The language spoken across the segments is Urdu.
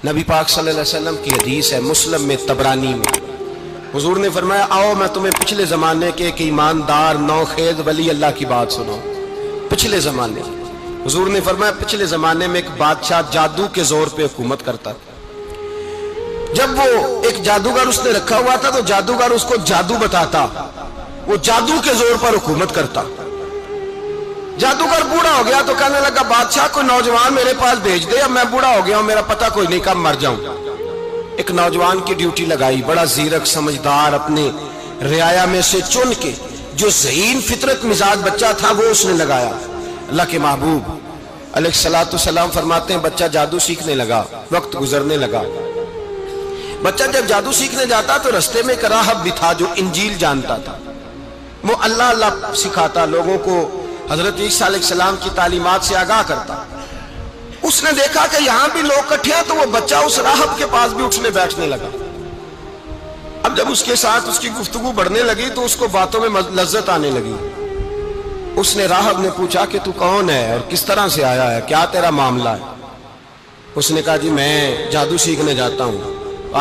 نبی پاک صلی اللہ علیہ وسلم کی حدیث ہے مسلم میں طبرانی میں، حضور نے فرمایا آؤ میں تمہیں پچھلے زمانے کے ایک ایماندار نوخیز ولی اللہ کی بات سنو۔ پچھلے زمانے حضور نے فرمایا پچھلے زمانے میں ایک بادشاہ جادو کے زور پہ حکومت کرتا تھا۔ جب وہ ایک جادوگر اس نے رکھا ہوا تھا تو جادوگر اس کو جادو بتاتا، وہ جادو کے زور پر حکومت کرتا۔ جادوگر بوڑھا ہو گیا تو کہنے لگا بادشاہ کوئی نوجوان میرے پاس بھیج دے، اب میں بوڑھا ہو گیا ہوں، میرا پتہ کوئی نہیں کب مر جاؤں۔ ایک نوجوان کی ڈیوٹی لگائی، بڑا زیرک سمجھدار، اپنے رعایا میں سے چن کے جو ذہین فطرت مزاج بچہ تھا وہ اس نے لگایا۔ اللہ کے محبوب علیہ الصلوۃ والسلام فرماتے ہیں بچہ جادو سیکھنے لگا، وقت گزرنے لگا۔ بچہ جب جادو سیکھنے جاتا تو رستے میں ایک راہب بھی تھا جو انجیل جانتا تھا، وہ اللہ اللہ سکھاتا، لوگوں کو حضرت عیسیٰ علیہ السلام کی تعلیمات سے آگاہ کرتا۔ اس نے دیکھا کہ یہاں بھی لوگ کٹھے ہیں تو وہ بچہ اس راہب کے پاس بھی اٹھنے بیٹھنے لگا۔ اب جب اس کے ساتھ اس کی گفتگو بڑھنے لگی تو اس کو باتوں میں لذت آنے لگی۔ اس نے راہب نے پوچھا کہ تو کون ہے اور کس طرح سے آیا ہے، کیا تیرا معاملہ ہے؟ اس نے کہا جی میں جادو سیکھنے جاتا ہوں،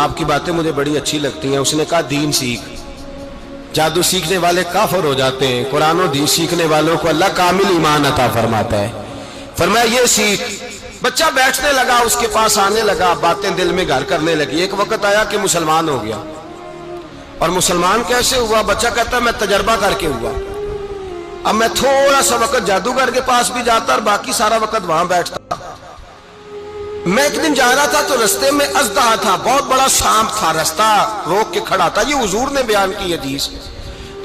آپ کی باتیں مجھے بڑی اچھی لگتی ہیں۔ اس نے کہا دین سیکھ، جادو سیکھنے والے کافر ہو جاتے ہیں، قرآن و دین سیکھنے والوں کو اللہ کامل ایمان عطا فرماتا ہے۔ فرمایا یہ سیکھ۔ بچہ بیٹھنے لگا، اس کے پاس آنے لگا، باتیں دل میں گھر کرنے لگی۔ ایک وقت آیا کہ مسلمان ہو گیا، اور مسلمان کیسے ہوا؟ بچہ کہتا ہے میں تجربہ کر کے ہوا۔ اب میں تھوڑا سا وقت جادوگر کے پاس بھی جاتا اور باقی سارا وقت وہاں بیٹھتا۔ میں ایک دن جا رہا تھا تو رستے میں اژدہا تھا، بہت بڑا سانپ تھا، رستہ روک کے کھڑا تھا۔ یہ حضور نے بیان کی حدیث،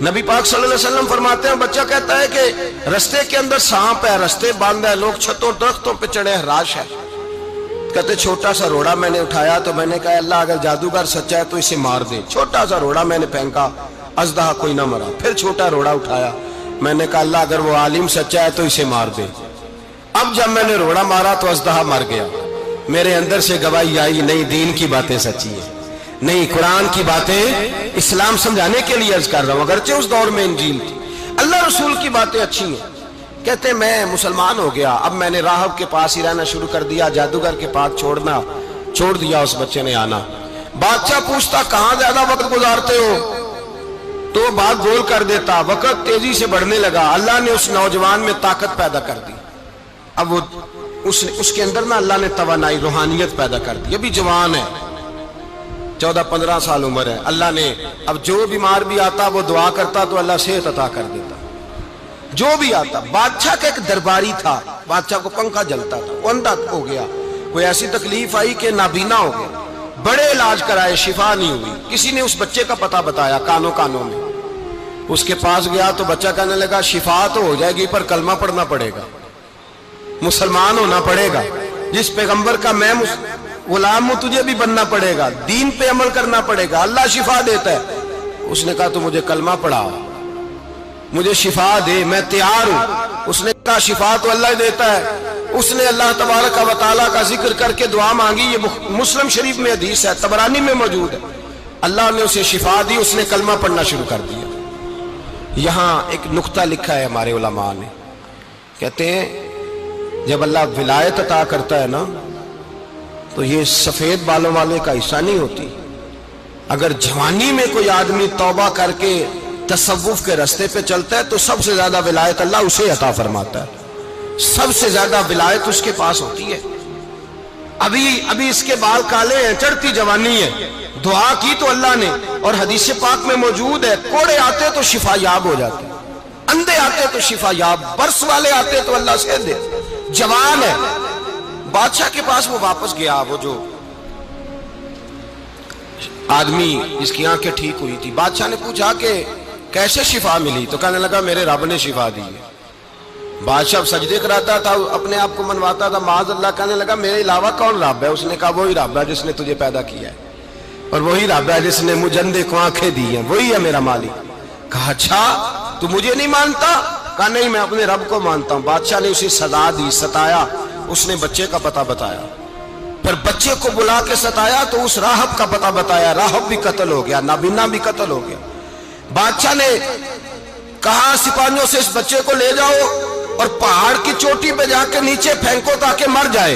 نبی پاک صلی اللہ علیہ وسلم فرماتے ہیں بچہ کہتا ہے کہ رستے کے اندر سانپ ہے، رستے بند ہے، لوگ چھتوں درختوں پہ چڑھے، ہراش ہے۔ کہتے چھوٹا سا روڑا میں نے اٹھایا تو میں نے کہا اللہ اگر جادوگر سچا ہے تو اسے مار دے۔ چھوٹا سا روڑا میں نے پھینکا، اژدہا کوئی نہ مرا۔ پھر چھوٹا روڑا اٹھایا، میں نے کہا اللہ اگر وہ عالم سچا ہے تو اسے مار دے۔ اب جب میں نے روڑا مارا تو اژدہا مر گیا۔ میرے اندر سے گواہی آئی نہیں دین کی باتیں سچی ہیں، نہیں قرآن کی باتیں اسلام سمجھانے کے لیے عرض کر رہا ہوں، اگرچہ اس دور میں انجیل تھی، اللہ رسول کی باتیں اچھی ہیں۔ کہتے میں مسلمان ہو گیا، اب میں نے راہب کے پاس ہی رہنا شروع کر دیا، جادوگر کے پاس چھوڑ دیا، اس بچے نے آنا۔ بادشاہ پوچھتا کہاں زیادہ وقت گزارتے ہو تو وہ بات گول کر دیتا، وقت تیزی سے بڑھنے لگا۔ اللہ نے اس نوجوان میں طاقت پیدا کر دی، اب وہ اس کے اندر نا اللہ نے توانائی روحانیت پیدا کر دی، ابھی جوان ہے، 14-15 سال عمر ہے۔ اللہ نے اب جو بیمار بھی آتا وہ دعا کرتا تو اللہ صحت عطا کر دیتا، جو بھی آتا۔ بادشاہ کا ایک درباری تھا، بادشاہ کو پنکھا جلتا تھا، وہ اندھا ہو گیا، کوئی ایسی تکلیف آئی کہ نابینا ہو گیا، بڑے علاج کرائے شفا نہیں ہوئی۔ کسی نے اس بچے کا پتہ بتایا کانوں میں، اس کے پاس گیا تو بچہ کہنے لگا شفا تو ہو جائے گی پر کلمہ پڑھنا پڑے گا، مسلمان ہونا پڑے گا، جس پیغمبر کا میں غلام ہوں تجھے بھی بننا پڑے گا، دین پہ عمل کرنا پڑے گا، اللہ شفا دیتا ہے۔ اس نے کہا تو مجھے کلمہ پڑھا، مجھے شفا دے، میں تیار ہوں۔ اس نے کہا شفا تو اللہ دیتا ہے۔ اس نے اللہ تبارک و تعالیٰ کا ذکر کر کے دعا مانگی، یہ مسلم شریف میں حدیث ہے، طبرانی میں موجود ہے۔ اللہ نے اسے شفا دی، اس نے کلمہ پڑھنا شروع کر دیا۔ یہاں ایک نقطہ لکھا ہے ہمارے علماء نے، کہتے ہیں جب اللہ ولایت عطا کرتا ہے نا تو یہ سفید بالوں والے کا حصہ نہیں ہوتی۔ اگر جوانی میں کوئی آدمی توبہ کر کے تصوف کے راستے پہ چلتا ہے تو سب سے زیادہ ولایت اللہ اسے عطا فرماتا ہے، سب سے زیادہ ولایت اس کے پاس ہوتی ہے۔ ابھی اس کے بال کالے ہیں، چڑھتی جوانی ہے، دعا کی تو اللہ نے، اور حدیث پاک میں موجود ہے کوڑے آتے تو شفا یاب ہو جاتے، اندھے آتے تو شفا یاب، برس والے آتے تو اللہ سے دے، جوان ہے۔ بادشاہ کے پاس وہ واپس گیا، وہ جو آدمی جس کی آنکھیں ٹھیک ہوئی تھی۔ بادشاہ نے پوچھا کہ کیسے شفا ملی؟ تو کہنے لگا میرے رب نے شفا دی ہے۔ بادشاہ سجدے کراتا تھا، اپنے آپ کو منواتا تھا، معاذ اللہ، کہنے لگا میرے علاوہ کون رب ہے؟ اس نے کہا وہی رب ہے جس نے تجھے پیدا کیا ہے، اور وہی رب ہے جس نے مجھے اندھے کو آنکھیں دی ہیں، وہی ہے میرا مالک۔ کہا اچھا تو مجھے نہیں مانتا؟ کہا نہیں میں اپنے رب کو مانتا ہوں۔ بادشاہ نے اسے سزا دی، ستایا، اس نے بچے کا پتہ بتایا، پھر بچے کو بلا کے ستایا تو اس راہب کا پتہ بتایا، راہب بھی قتل ہو گیا، نابینا بھی قتل ہو گیا۔ بادشاہ نے کہا سپاہیوں سے اس بچے کو لے جاؤ اور پہاڑ کی چوٹی پہ جا کے نیچے پھینکو تاکہ مر جائے۔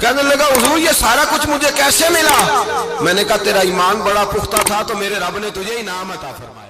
کہنے لگا حضور یہ سارا کچھ مجھے کیسے ملا؟ میں نے کہا تیرا ایمان بڑا پختہ تھا تو میرے رب نے تجھے انعام عطا فرمایا۔